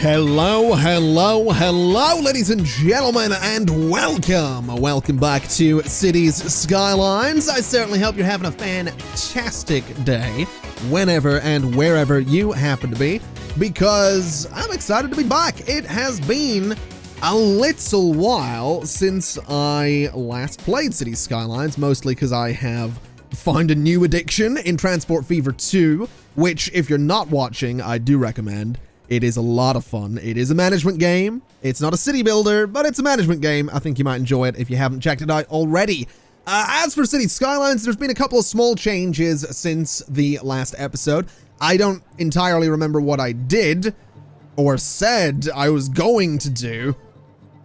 Hello, hello, hello, ladies and gentlemen, and welcome. Welcome back to Cities Skylines. I certainly hope you're having a fantastic day, whenever and wherever you happen to be, because I'm excited to be back. It has been a little while since I last played Cities Skylines, mostly because I have found a new addiction in Transport Fever 2, which, if you're not watching, I do recommend. It is a lot of fun. It is a management game. It's not a city builder, but it's a management game. I think you might enjoy it if you haven't checked it out already. As for Cities Skylines, there's been a couple of small changes since the last episode. I don't entirely remember what I did or said I was going to do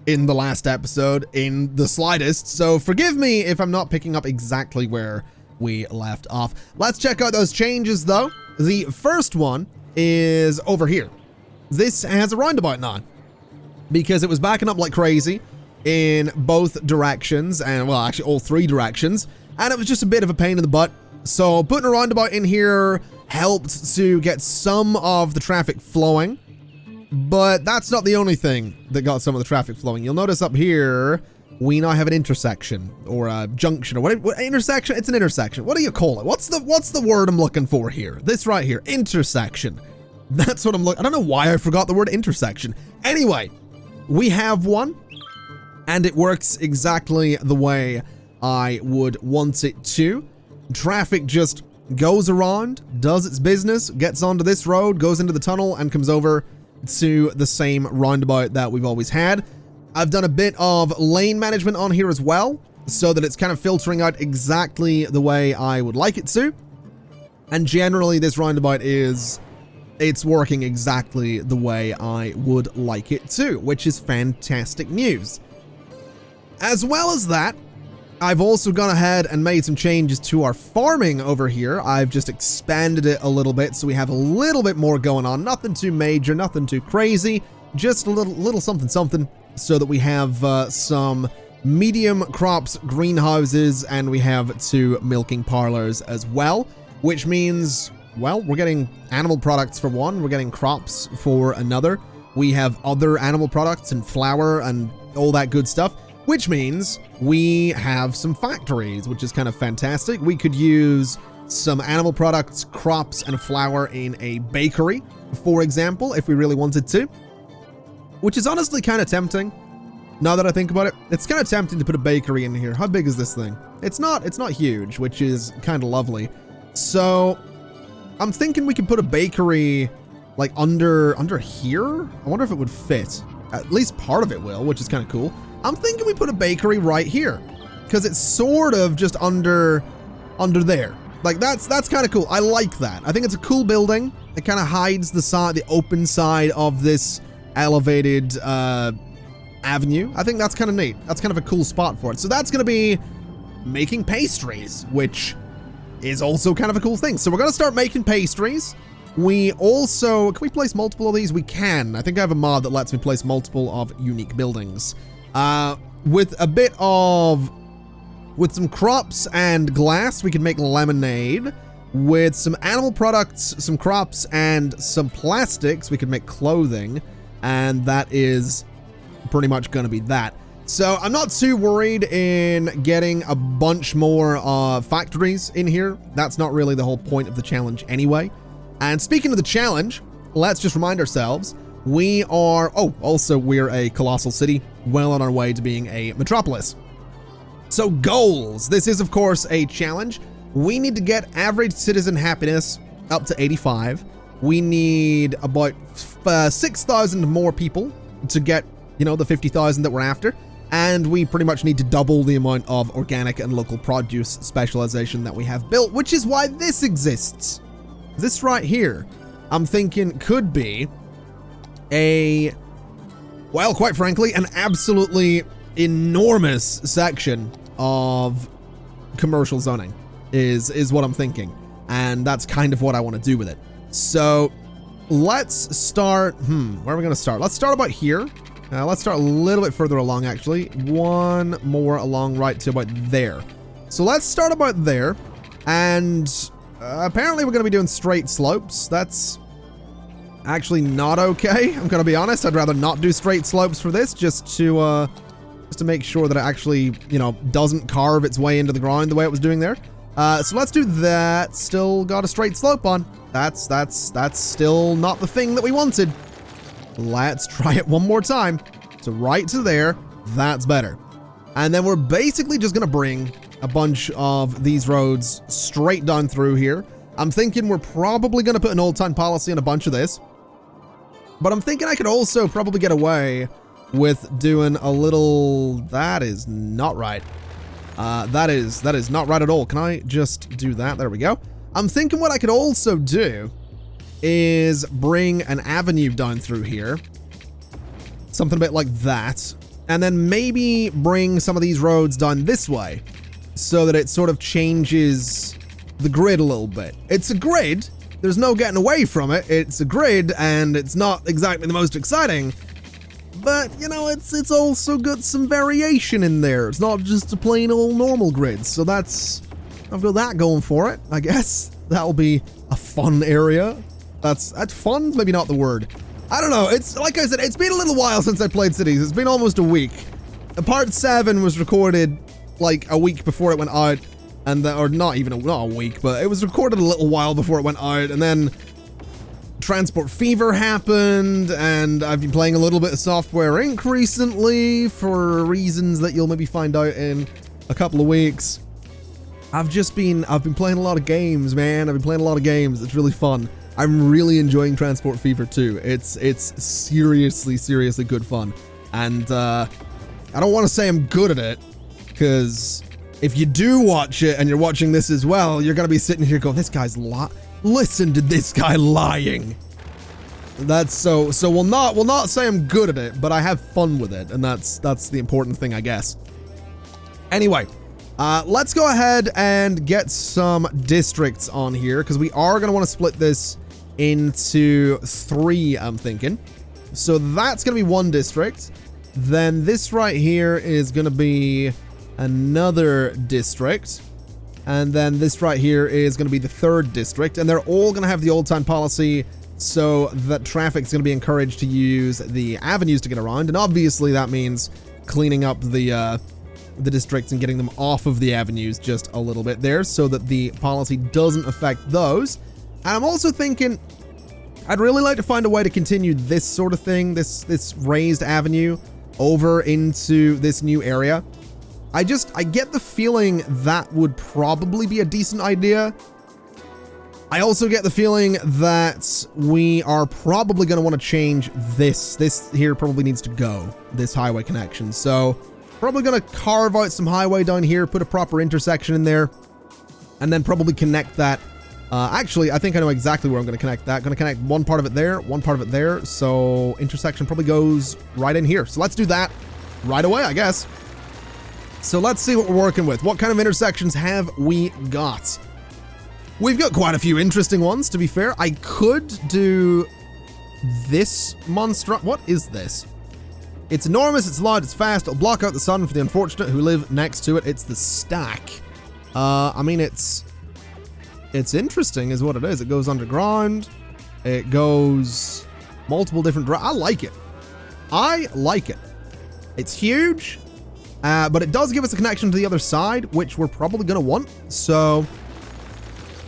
in the last episode in the slightest, so forgive me if I'm not picking up exactly where we left off. Let's check out those changes, though. The first one is over here. This has a roundabout now, because it was backing up like crazy in both directions, and well, actually all three directions, and it was just a bit of a pain in the butt. So putting a roundabout in here helped to get some of the traffic flowing, but that's not the only thing that got some of the traffic flowing. You'll notice up here, we now have an intersection, or a junction, or what intersection? It's an intersection. What do you call it? What's the word I'm looking for here? This right here, intersection. That's what I'm looking. I don't know why I forgot the word intersection. Anyway, we have one, and it works exactly the way I would want it to. Traffic just goes around, does its business, gets onto this road, goes into the tunnel, and comes over to the same roundabout that we've always had. I've done a bit of lane management on here as well, so that it's kind of filtering out exactly the way I would like it to. And generally, this roundabout it's working exactly the way I would like it to, which is fantastic news. As well as that, I've also gone ahead and made some changes to our farming over here. I've just expanded it a little bit, so we have a little bit more going on. Nothing too major, nothing too crazy, just a little something, so that we have some medium crops, greenhouses, and we have 2 milking parlors as well, which means, well, we're getting animal products for one, we're getting crops for another, we have other animal products and flour and all that good stuff, which means we have some factories, which is kind of fantastic. We could use some animal products, crops, and flour in a bakery, for example, if we really wanted to, which is honestly kind of tempting. Now that I think about it, it's kind of tempting to put a bakery in here. How big is this thing? It's not huge, which is kind of lovely. So I'm thinking we can put a bakery like under here. I wonder if it would fit. At least part of it will, which is kind of cool. I'm thinking we put a bakery right here, because it's sort of just under there. Like that's kind of cool. I like that. I think it's a cool building. It kind of hides the open side of this elevated avenue. I think that's kind of neat. That's kind of a cool spot for it. So that's going to be making pastries, which is also kind of a cool thing. So we're going to start making pastries. We also, can we place multiple of these? We can. I think I have a mod that lets me place multiple of unique buildings. With some crops and glass, we can make lemonade. With some animal products, some crops, and some plastics, we can make clothing. And that is pretty much going to be that. So I'm not too worried in getting a bunch more factories in here. That's not really the whole point of the challenge anyway. And speaking of the challenge, let's just remind ourselves, we're a colossal city, well on our way to being a metropolis. So goals. This is, of course, a challenge. We need to get average citizen happiness up to 85. We need about 6,000 more people to get, the 50,000 that we're after. And we pretty much need to double the amount of organic and local produce specialization that we have built, which is why this exists. This right here, I'm thinking could be quite frankly, an absolutely enormous section of commercial zoning is what I'm thinking. And that's kind of what I want to do with it. So let's start, where are we going to start? Let's start about here. Let's start a little bit further along, actually. One more along right to about there. So let's start about there. And apparently we're going to be doing straight slopes. That's actually not okay. I'm gonna be honest. I'd rather not do straight slopes for this, just to make sure that it actually, you know, doesn't carve its way into the ground the way it was doing there. So let's do that. Still got a straight slope on. That's still not the thing that we wanted. Let's try it one more time. So right to there, that's better. And then we're basically just gonna bring a bunch of these roads straight down through here. I'm thinking we're probably gonna put an old time policy on a bunch of this. But I'm thinking I could also probably get away with doing a little... That is not right. That is not right at all. Can I just do that? There we go. I'm thinking what I could also do is bring an avenue down through here. Something a bit like that. And then maybe bring some of these roads down this way so that it sort of changes the grid a little bit. It's a grid. There's no getting away from it. It's a grid and it's not exactly the most exciting. But, you know, it's also got some variation in there. It's not just a plain old normal grid. So I've got that going for it, I guess. That'll be a fun area. That's fun? Maybe not the word. I don't know. It's, like I said, it's been a little while since I played Cities. It's been almost a week. Part 7 was recorded like a week before it went out. Or not a week, but it was recorded a little while before it went out. And then Transport Fever happened, and I've been playing a little bit of Software Inc. recently for reasons that you'll maybe find out in a couple of weeks. I've been playing a lot of games, man. I've been playing a lot of games. It's really fun. I'm really enjoying Transport Fever too. It's seriously good fun. And I don't want to say I'm good at it, because if you do watch it and you're watching this as well, you're gonna be sitting here going, this guy's listen to this guy lying. That's so we'll not say I'm good at it, but I have fun with it, and that's the important thing, I guess. Anyway, let's go ahead and get some districts on here, because we are gonna want to split this into 3, I'm thinking. So that's gonna be 1 district. Then this right here is gonna be another district. And then this right here is going to be the 3rd district, and they're all going to have the old time policy so that traffic's going to be encouraged to use the avenues to get around. And obviously that means cleaning up the districts and getting them off of the avenues just a little bit there so that the policy doesn't affect those. And I'm also thinking I'd really like to find a way to continue this sort of thing, this raised avenue over into this new area. I get the feeling that would probably be a decent idea. I also get the feeling that we are probably going to want to change this. This here probably needs to go, this highway connection. So probably going to carve out some highway down here, put a proper intersection in there, and then probably connect that. Actually, I think I know exactly where I'm going to connect that. Going to connect one part of it there, one part of it there. So intersection probably goes right in here. So let's do that right away, I guess. So let's see what we're working with. What kind of intersections have we got? We've got quite a few interesting ones, to be fair. I could do this monster. What is this? It's enormous, it's loud, it's fast. It'll block out the sun for the unfortunate who live next to it. It's the stack. I mean, it's interesting is what it is. It goes underground. It goes multiple different I like it. I like it. It's huge. But it does give us a connection to the other side, which we're probably going to want. So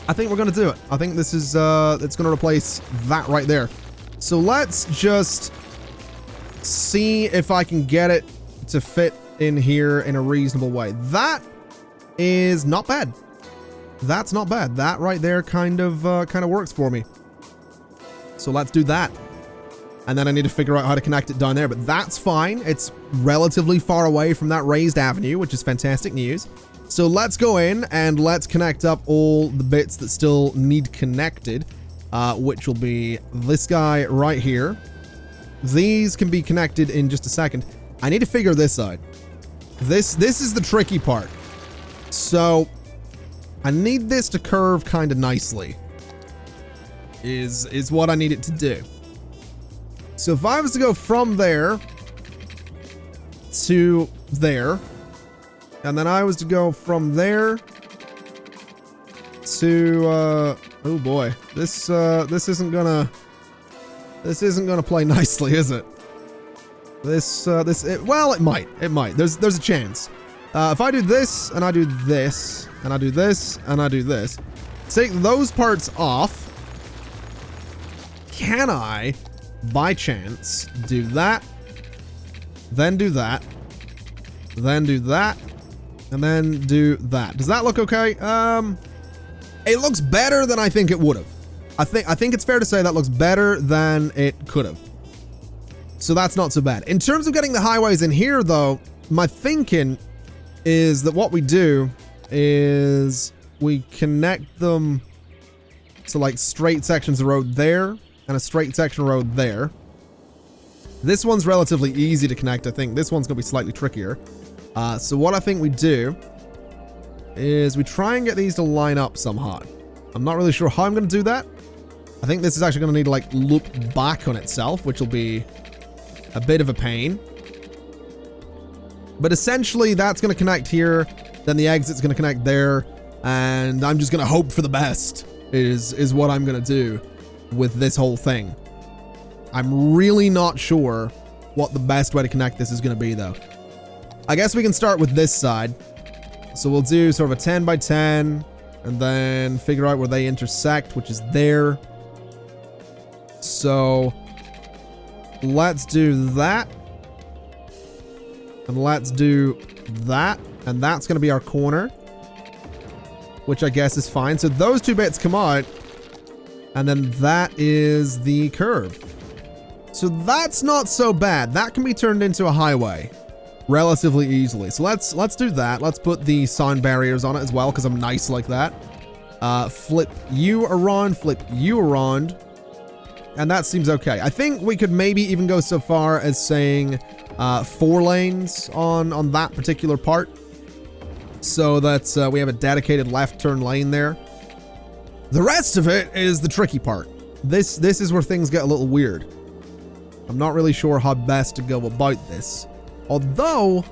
I think we're going to do it. I think this is, it's going to replace that right there. So let's just see if I can get it to fit in here in a reasonable way. That is not bad. That's not bad. That right there kind of works for me. So let's do that. And then I need to figure out how to connect it down there, but that's fine. It's relatively far away from that raised avenue, which is fantastic news. So let's go in and let's connect up all the bits that still need connected, which will be this guy right here. These can be connected in just a second. I need to figure this out. This is the tricky part. So I need this to curve kind of nicely, is what I need it to do. So if I was to go from there to there, and then I was to go from there to, oh boy, this isn't gonna This isn't going to play nicely, is it? Well, it might. It might. There's a chance. If I do this, and I do this, and I do this, and I do this, take those parts off, can I, by chance, do that, then do that, then do that, and then do that? Does that look okay? It looks better than I think it would have. I think it's fair to say that looks better than it could have. So that's not so bad. In terms of getting the highways in here, though, my thinking is that what we do is we connect them to like straight sections of road there and a straight section of road there. This one's relatively easy to connect, I think. This one's going to be slightly trickier. So what I think we do is we try and get these to line up somehow. I'm not really sure how I'm going to do that. I think this is actually going to need to like loop back on itself, which will be a bit of a pain. But essentially that's going to connect here, then the exit's going to connect there, and I'm just going to hope for the best is what I'm going to do with this whole thing. I'm really not sure what the best way to connect this is going to be, though. I guess we can start with this side. So we'll do sort of a 10 by 10 and then figure out where they intersect, which is there. So let's do that. And let's do that. And that's going to be our corner, which I guess is fine. So those two bits come out. And then that is the curve. So that's not so bad. That can be turned into a highway relatively easily. So let's do that. Let's put the sound barriers on it as well, because I'm nice like that. Flip you around, flip you around. And that seems okay. I think we could maybe even go so far as saying 4 lanes on that particular part, so that we have a dedicated left turn lane there. The rest of it is the tricky part. This is where things get a little weird. I'm not really sure how best to go about this. Although,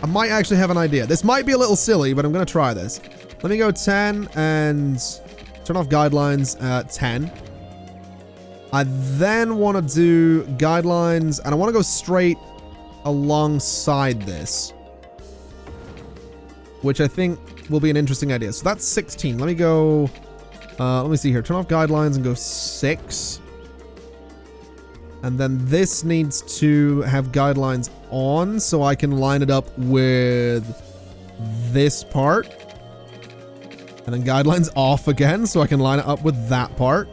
I might actually have an idea. This might be a little silly, but I'm going to try this. Let me go 10 and turn off guidelines at 10. I then want to do guidelines, and I want to go straight alongside this, which I think will be an interesting idea. So that's 16. Let me go, let me see here. Turn off guidelines and go 6. And then this needs to have guidelines on, so I can line it up with this part. And then guidelines off again, so I can line it up with that part.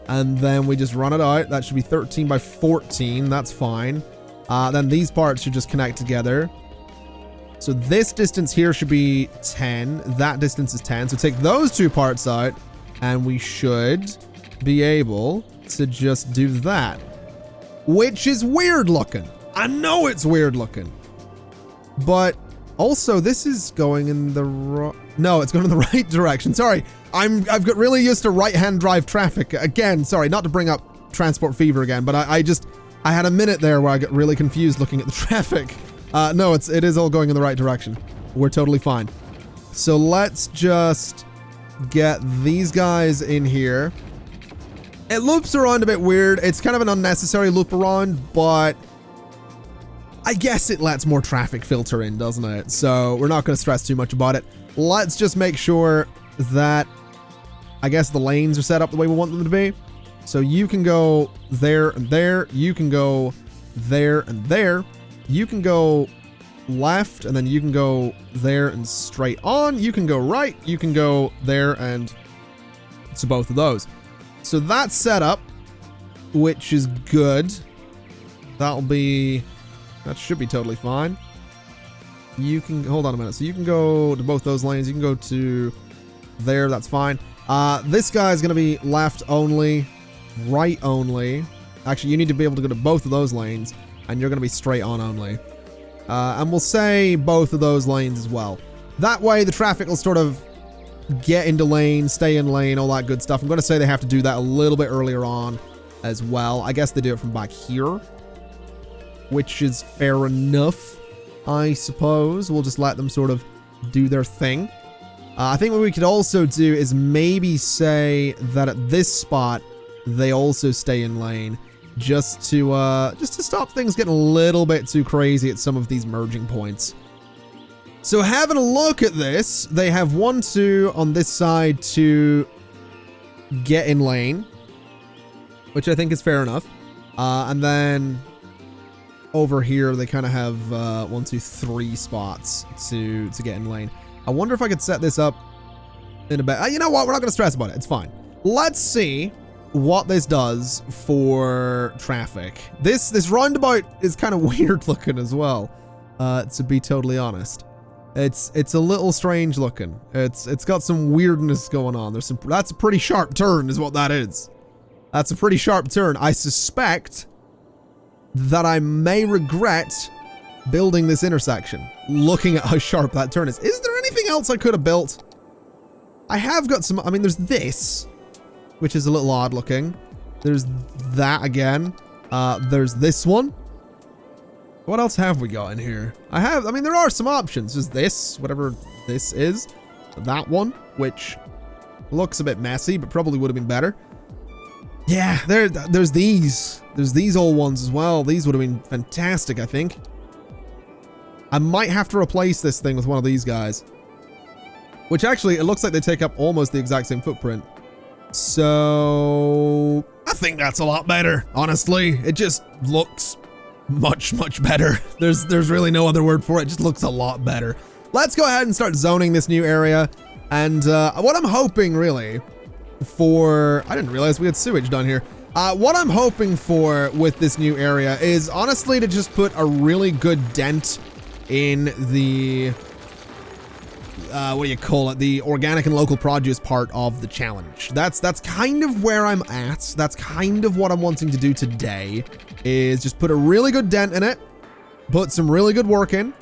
And then we just run it out. That should be 13 by 14. That's fine. Then these parts should just connect together. So this distance here should be 10. That distance is 10. So take those two parts out, and we should be able to just do that. Which is weird looking. I know it's weird looking. But also, this is going in the wrong... No, it's going in the right direction. Sorry. I've got really used to right-hand drive traffic. Again, sorry, not to bring up transport fever again, but I had a minute there where I got really confused looking at the traffic. No, it is all going in the right direction. We're totally fine. So let's just get these guys in here. It loops around a bit weird. It's kind of an unnecessary loop around, but I guess it lets more traffic filter in, doesn't it? So we're not going to stress too much about it. Let's just make sure that, I guess, the lanes are set up the way we want them to be. So you can go there and there. You can go there and there. You can go left, and then you can go there and straight on. You can go right. You can go there and to both of those. So that's set up, which is good. That should be totally fine. You can, hold on a minute. So you can go to both those lanes. You can go to there. That's fine. This guy is going to be left only, right only. Actually, you need to be able to go to both of those lanes, and you're going to be straight on only. And we'll say both of those lanes as well. That way, the traffic will sort of get into lane, stay in lane, all that good stuff. I'm going to say they have to do that a little bit earlier on as well. I guess they do it from back here, which is fair enough, I suppose. We'll just let them sort of do their thing. I think what we could also do is maybe say that at this spot, they also stay in lane, just to stop things getting a little bit too crazy at some of these merging points. So having a look at this, they have 1, 2 on this side to get in lane, which I think is fair enough. And then over here, they kind of have 1, 2, 3 spots to get in lane. I wonder if I could set this up in a bit. You know what? We're not going to stress about it. It's fine. Let's see what this does for traffic. This roundabout is kind of weird looking as well, to be totally honest. It's a little strange looking. It's got some weirdness going on. That's a pretty sharp turn is what that is. That's a pretty sharp turn. I suspect that I may regret building this intersection, looking at how sharp that turn is. Is there anything else I could have built? I have got some, I mean, there's this, which is a little odd looking. There's that again. There's this one. What else have we got in here? I mean, there are some options. There's this, whatever this is. That one, which looks a bit messy, but probably would have been better. Yeah, there's these. There's these old ones as well. These would have been fantastic, I think. I might have to replace this thing with one of these guys. Which actually, it looks like they take up almost the exact same footprint. So I think that's a lot better, honestly. It just looks much, much better. There's really no other word for it. It just looks a lot better. Let's go ahead and start zoning this new area. And what I'm hoping really for, I didn't realize we had sewage down here. What I'm hoping for with this new area is honestly to just put a really good dent in the, what do you call it? The organic and local produce part of the challenge. That's kind of where I'm at. That's kind of what I'm wanting to do today, is just put a really good dent in it, put some really good work in,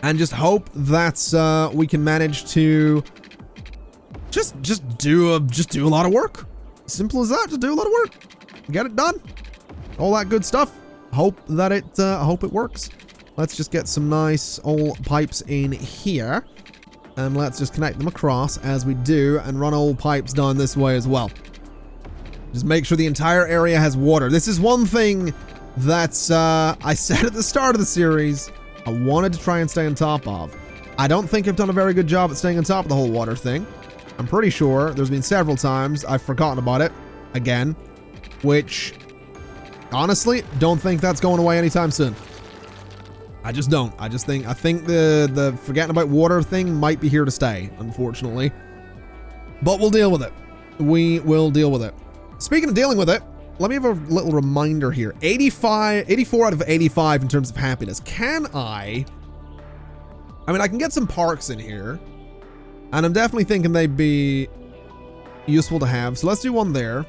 and just hope that we can manage to just do a lot of work. Simple as that. Just do a lot of work. Get it done. All that good stuff. Hope it works. Let's just get some nice old pipes in here. And let's just connect them across as we do, and run old pipes down this way as well. Just make sure the entire area has water. This is one thing that I said at the start of the series I wanted to try and stay on top of. I don't think I've done a very good job at staying on top of the whole water thing. I'm pretty sure there's been several times I've forgotten about it again, which honestly don't think that's going away anytime soon. I just don't. I think the forgetting about water thing might be here to stay, unfortunately. But we'll deal with it. We will deal with it. Speaking of dealing with it, let me have a little reminder here. 84 out of 85 in terms of happiness. Can I mean, I can get some parks in here, and I'm definitely thinking they'd be useful to have. So let's do one there.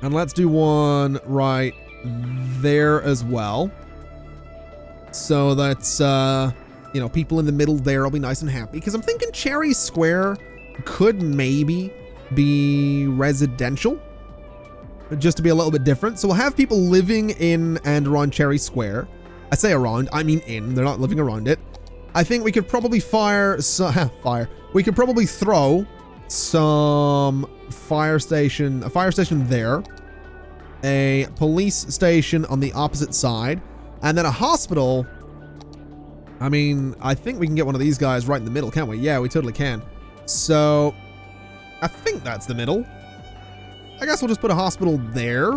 And let's do one right there as well. So that's, you know, people in the middle there will be nice and happy. Because I'm thinking Cherry Square could maybe be residential, just to be a little bit different. So we'll have people living in and around Cherry Square. I say around, I mean in. They're not living around it. I think we could probably we could probably throw some a fire station there, a police station on the opposite side, and then a hospital. I mean, I think we can get one of these guys right in the middle, can't we? Yeah, we totally can. So I think that's the middle. I guess we'll just put a hospital there,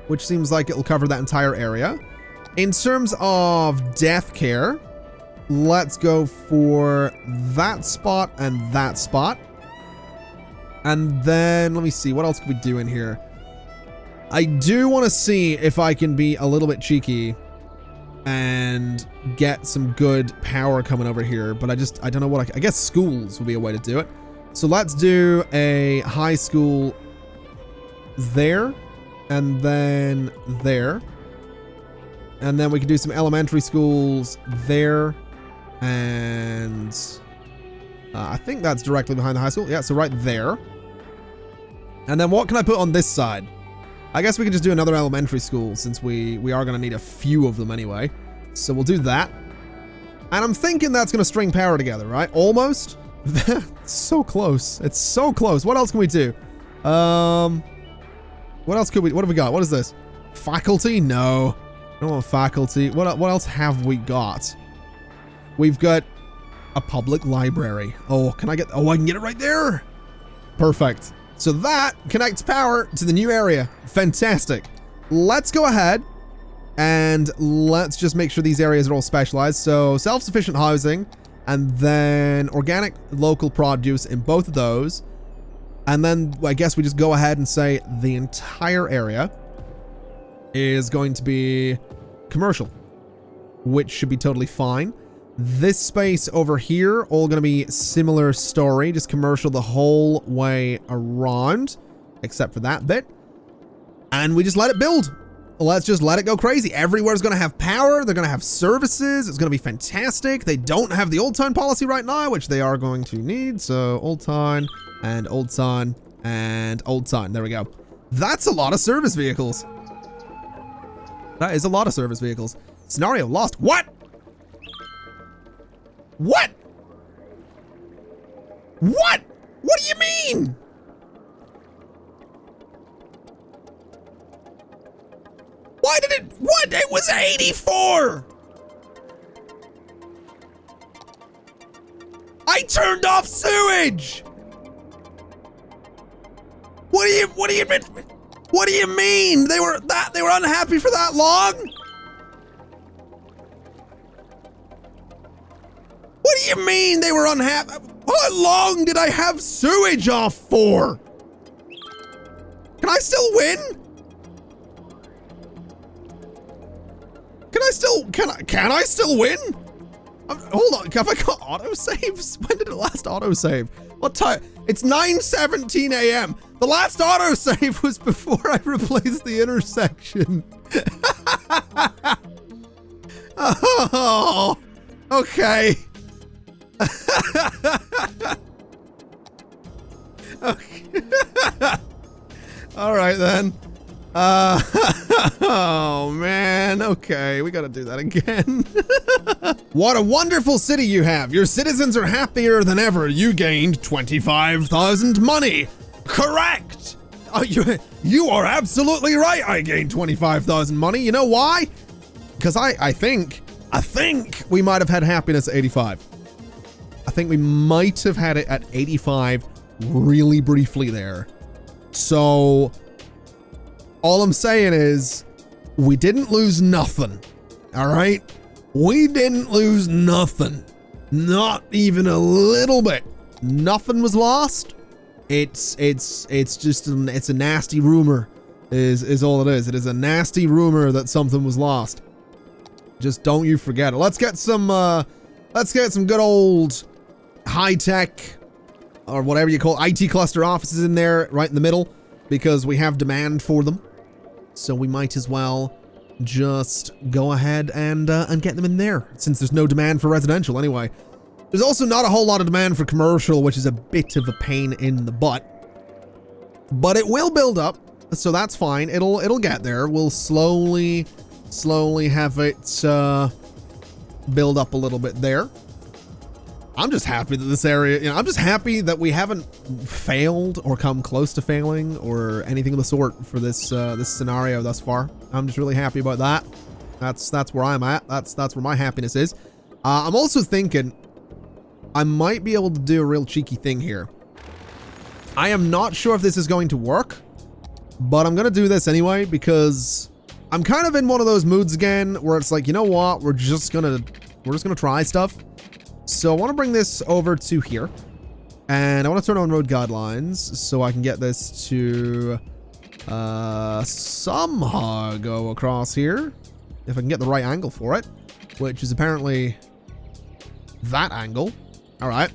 which seems like it'll cover that entire area. In terms of death care, let's go for that spot and that spot. And then let me see, what else can we do in here? I do want to see if I can be a little bit cheeky and get some good power coming over here, but I don't know what I guess schools would be a way to do it. So let's do a high school there, and then there. And then we can do some elementary schools there. And I think that's directly behind the high school. Yeah, so right there. And then what can I put on this side? I guess we can just do another elementary school, since we are going to need a few of them anyway. So we'll do that. And I'm thinking that's going to string power together, right? Almost. It's so close. It's so close. What else can we do? What else what have we got? What is this? Faculty? No. I don't want faculty. What else have we got? We've got a public library. Oh, can I get, oh, I can get it right there. Perfect. So that connects power to the new area. Fantastic. Let's go ahead and let's just make sure these areas are all specialized. So self-sufficient housing and then organic local produce in both of those. And then I guess we just go ahead and say the entire area is going to be commercial, which should be totally fine. This space over here, all going to be similar story, just commercial the whole way around, except for that bit. And we just let it build. Let's just let it go crazy. Everywhere's going to have power. They're going to have services. It's going to be fantastic. They don't have the Old Town policy right now, which they are going to need. So Old Town and Old Town and Old Town. There we go. That's a lot of service vehicles. That is a lot of service vehicles. Scenario lost. What? What? What? What do you mean? Why did it, what? It was 84. I turned off sewage. What do you mean? They were unhappy for that long? What do you mean they were unhappy? How long did I have sewage off for? Can I still win? Can I still win? Hold on, have I got autosaves? When did it last autosave? What time? It's 9:17 a.m. The last autosave was before I replaced the intersection. Oh, okay. Okay. All right then. Oh man, okay, we gotta do that again. What a wonderful city you have. Your citizens are happier than ever. You gained 25,000 money. Correct. You are absolutely right. I gained 25,000 money. You know why? Because I think we might have had happiness at 85. I think we might have had it at 85 really briefly there. So all I'm saying is we didn't lose nothing. All right? We didn't lose nothing. Not even a little bit. Nothing was lost. It's just it's a nasty rumor is all it is. It is a nasty rumor that something was lost. Just don't you forget it. Let's get some good old high tech or whatever you call it, IT cluster offices in there right in the middle because we have demand for them. So we might as well just go ahead and get them in there since there's no demand for residential anyway. There's also not a whole lot of demand for commercial, which is a bit of a pain in the butt, but it will build up. So that's fine. It'll get there. We'll slowly have it build up a little bit there. I'm just happy that this area, I'm just happy that we haven't failed or come close to failing or anything of the sort for this this scenario thus far. I'm just really happy about that. That's where I'm at. That's where my happiness is. I'm also thinking I might be able to do a real cheeky thing here. I am not sure if this is going to work, but I'm gonna do this anyway because I'm kind of in one of those moods again where it's like, you know what, we're just gonna try stuff. So I want to bring this over to here and I want to turn on road guidelines so I can get this to somehow go across here if I can get the right angle for it, which is apparently that angle. All right,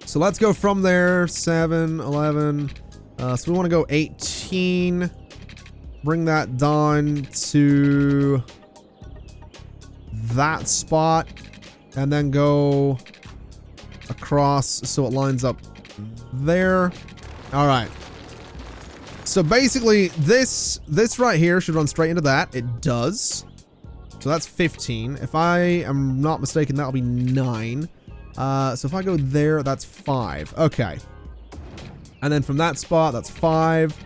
so let's go from there. 7, 11, so we want to go 18, bring that down to that spot and then go across so it lines up there. All right, so basically this right here should run straight into that. It does. So that's 15. If I am not mistaken, that'll be 9. So if I go there, that's 5. Okay. And then from that spot, that's 5.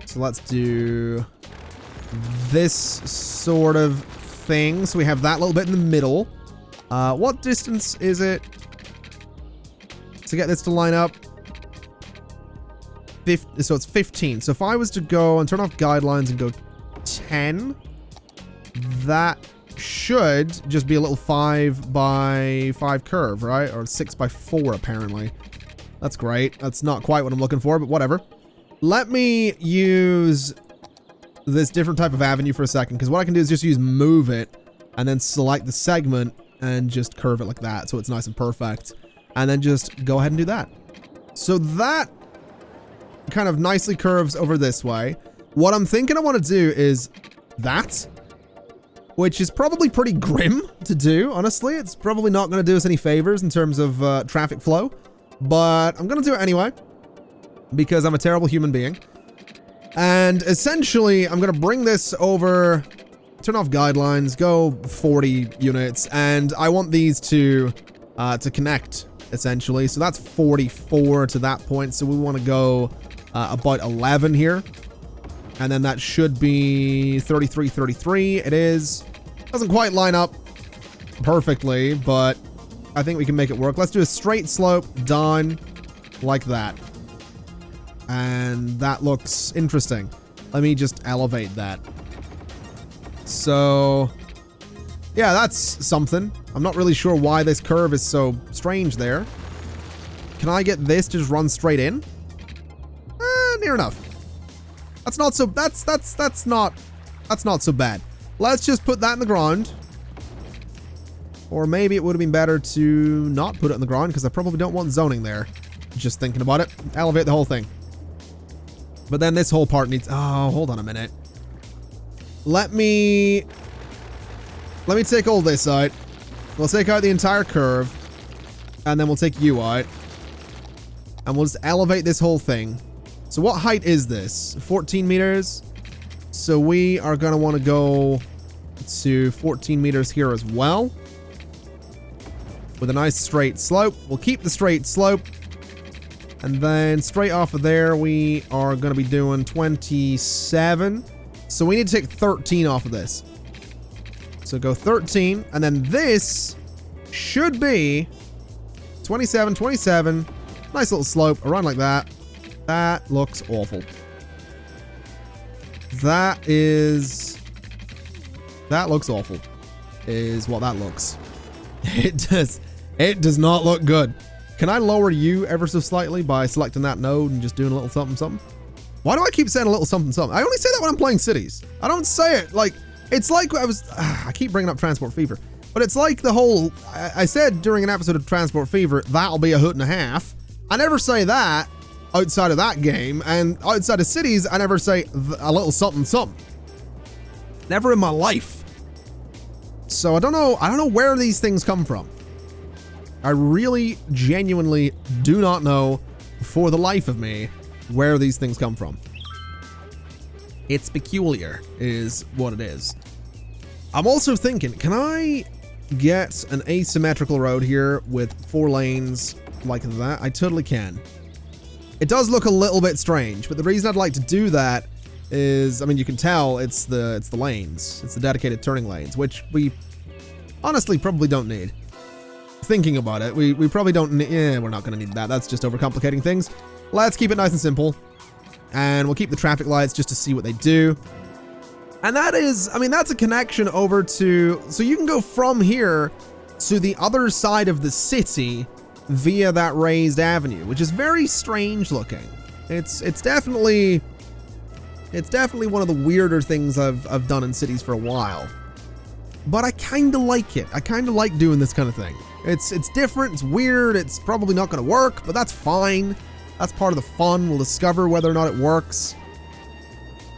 So let's do this sort of thing. So we have that little bit in the middle. What distance is it to get this to line up? So it's 15. So if I was to go and turn off guidelines and go 10, that should just be a little 5 by 5 curve, right? Or 6 by 4 apparently. That's great. That's not quite what I'm looking for, but whatever. Let me use this different type of avenue for a second, because what I can do is just use move it and then select the segment and just curve it like that so it's nice and perfect. And then just go ahead and do that. So that kind of nicely curves over this way. What I'm thinking I want to do is that, which is probably pretty grim to do, honestly. It's probably not going to do us any favors in terms of traffic flow, but I'm going to do it anyway because I'm a terrible human being. And essentially, I'm going to bring this over, turn off guidelines, go 40 units, and I want these to connect, essentially. So that's 44 to that point, so we want to go about 11 here. And then that should be 33, 33. It is. Doesn't quite line up perfectly, but I think we can make it work. Let's do a straight slope down like that. And that looks interesting. Let me just elevate that. So, yeah, that's something. I'm not really sure why this curve is so strange there. Can I get this to just run straight in? Near enough. That's not so. That's not so bad. Let's just put that in the ground. Or maybe it would have been better to not put it in the ground because I probably don't want zoning there. Just thinking about it. Elevate the whole thing. But then this whole part needs. Oh, hold on a minute. Let me take all this out. We'll take out the entire curve, and then we'll take you out, and we'll just elevate this whole thing. So what height is this? 14 meters. So we are going to want to go to 14 meters here as well. With a nice straight slope. We'll keep the straight slope. And then straight off of there, we are going to be doing 27. So we need to take 13 off of this. So go 13. And then this should be 27, 27. Nice little slope around like that. That looks awful. That looks awful, is what that looks. It does not look good. Can I lower you ever so slightly by selecting that node and just doing a little something, something? Why do I keep saying a little something, something? I only say that when I'm playing cities. I don't say it like, it's like I keep bringing up Transport Fever, but it's like the whole, I said during an episode of Transport Fever, that'll be a hoot and a half. I never say that outside of that game, and outside of cities, I never say a little something, something. Never in my life. So I don't know where these things come from. I really genuinely do not know for the life of me where these things come from. It's peculiar is what it is. I'm also thinking, can I get an asymmetrical road here with 4 lanes like that? I totally can. It does look a little bit strange, but the reason I'd like to do that is, I mean, you can tell it's the lanes. It's the dedicated turning lanes, which we honestly probably don't need. Thinking about it, we probably don't need, we're not going to need that. That's just overcomplicating things. Let's keep it nice and simple. And we'll keep the traffic lights just to see what they do. And that is, I mean, that's a connection over to, so you can go from here to the other side of the city via that raised avenue, which is very strange looking. It's definitely one of the weirder things I've done in cities for a while. But I kind of like it. I kind of like doing this kind of thing. It's different, it's weird, it's probably not going to work, but that's fine. That's part of the fun. We'll discover whether or not it works.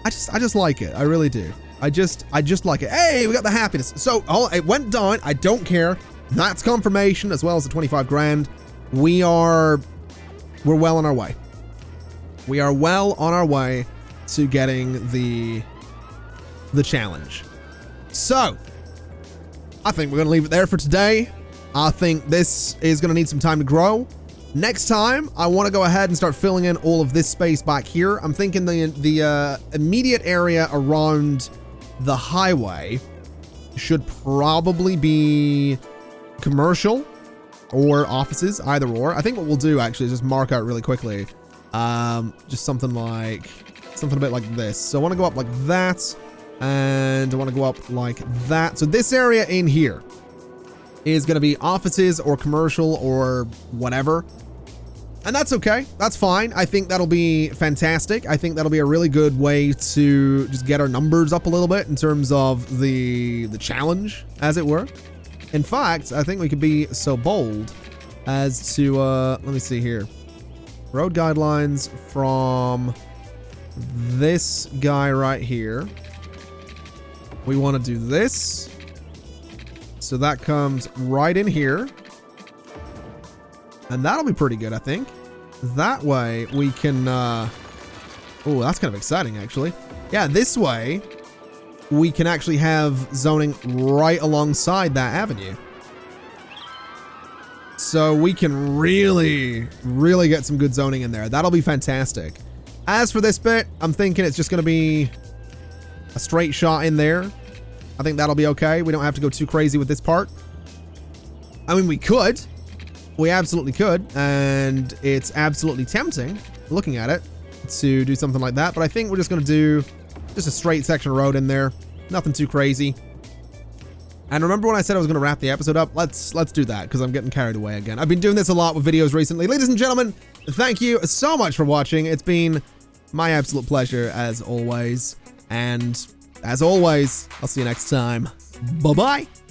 I just like it. I really do. I just like it. Hey, we got the happiness. So, oh, it went down. I don't care. That's confirmation as well as the 25 grand. We're well on our way. We are well on our way to getting the challenge. So, I think we're going to leave it there for today. I think this is going to need some time to grow. Next time, I want to go ahead and start filling in all of this space back here. I'm thinking the immediate area around the highway should probably be commercial or offices, either or. I think what we'll do actually is just mark out really quickly. Just something a bit like this. So I want to go up like that, and I want to go up like that. So this area in here is going to be offices or commercial or whatever. And that's okay. That's fine. I think that'll be fantastic. I think that'll be a really good way to just get our numbers up a little bit in terms of the challenge, as it were. In fact, I think we could be so bold as to, let me see here. Road guidelines from this guy right here. We want to do this. So that comes right in here. And that'll be pretty good, I think. That way we can, oh, that's kind of exciting, actually. Yeah, this way we can actually have zoning right alongside that avenue. So we can really, really get some good zoning in there. That'll be fantastic. As for this bit, I'm thinking it's just going to be a straight shot in there. I think that'll be okay. We don't have to go too crazy with this part. I mean, we could. We absolutely could. And it's absolutely tempting, looking at it, to do something like that. But I think we're just going to do just a straight section of road in there. Nothing too crazy. And remember when I said I was going to wrap the episode up? Let's do that, because I'm getting carried away again. I've been doing this a lot with videos recently. Ladies and gentlemen, thank you so much for watching. It's been my absolute pleasure, as always. And as always, I'll see you next time. Bye-bye.